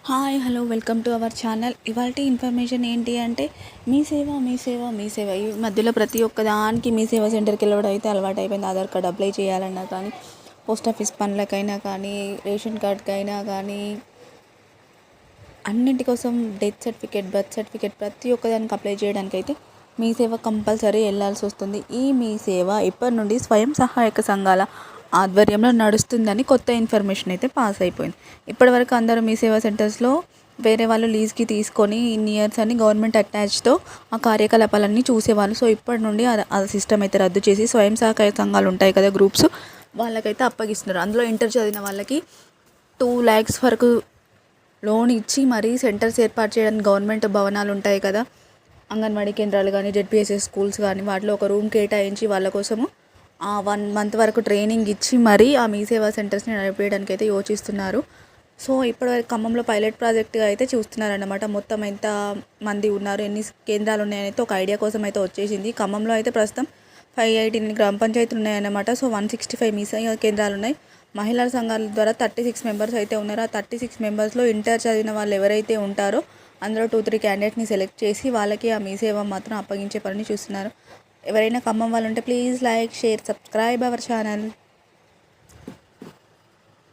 Hi hello welcome to our channel. ఇవాల్టి information ఏంటి అంటే మీ సేవ మీ సేవ మీ సేవ. ఈ మధ్యలో ప్రతి ఒక్క దానికి మీ సేవ సెంటర్కి వెళ్ళడం అయితే అలవాటు అయిపోయింది. ఆధార్ కార్డ్ అప్లై చేయాలన్నా కానీ, పోస్ట్ ఆఫీస్ పనులకైనా కానీ, రేషన్ కార్డ్కైనా కానీ, అన్నింటి కోసం డెత్ సర్టిఫికేట్, బర్త్ సర్టిఫికేట్ ప్రతి ఒక్కదానికి అప్లై చేయడానికైతే మీ సేవ కంపల్సరీ వెళ్ళాల్సి వస్తుంది. ఈ మీ సేవ ఇప్పటి నుండి స్వయం సహాయక సంఘాల ఆధ్వర్యంలో నడుస్తుందని కొత్త ఇన్ఫర్మేషన్ అయితే పాస్ అయిపోయింది. ఇప్పటివరకు అందరూ మీ సేవా సెంటర్స్లో వేరే వాళ్ళు లీజ్కి తీసుకొని ఇన్ని ఇయర్స్ అని గవర్నమెంట్ అటాచ్తో ఆ కార్యకలాపాలన్నీ చూసేవాళ్ళు. సో ఇప్పటి నుండి ఆ సిస్టమ్ అయితే రద్దు చేసి స్వయం సహాయక సంఘాలు ఉంటాయి కదా, గ్రూప్స్, వాళ్ళకైతే అప్పగిస్తున్నారు. అందులో ఇంటర్ చదివిన వాళ్ళకి 2 lakhs వరకు లోన్ ఇచ్చి మరీ సెంటర్స్ ఏర్పాటు చేయడానికి గవర్నమెంట్ భవనాలు ఉంటాయి కదా, అంగన్వాడీ కేంద్రాలు కానీ, జెడ్పీఎస్ఎస్ స్కూల్స్ కానీ, వాటిలో ఒక రూమ్ కేటాయించి వాళ్ళ కోసము 1 month వరకు ట్రైనింగ్ ఇచ్చి మరీ ఆ మీ సేవా సెంటర్స్ని నడిపేయడానికి అయితే యోచిస్తున్నారు. సో ఇప్పటివరకు ఖమ్మంలో పైలట్ ప్రాజెక్ట్గా అయితే చూస్తున్నారన్నమాట. మొత్తం ఎంత మంది ఉన్నారు, ఎన్ని కేంద్రాలు ఉన్నాయని అయితే ఒక ఐడియా కోసం అయితే వచ్చేసింది. ఖమ్మంలో అయితే ప్రస్తుతం 589 గ్రామ పంచాయతీలు ఉన్నాయన్నమాట. సో 165 మీ సేవా కేంద్రాలు ఉన్నాయి. మహిళా సంఘాల ద్వారా 36 మెంబర్స్ అయితే ఉన్నారు. ఆ 36 మెంబర్స్లో ఇంటర్ చదివిన వాళ్ళు ఎవరైతే ఉంటారో అందులో 2-3 క్యాండిడేట్ని సెలెక్ట్ చేసి వాళ్ళకి ఆ మీ సేవ మాత్రం అప్పగించే పనిని చూస్తున్నారు. ఎవరైనా ఖమ్మం వాళ్ళు ఉంటే please like, share, subscribe our channel.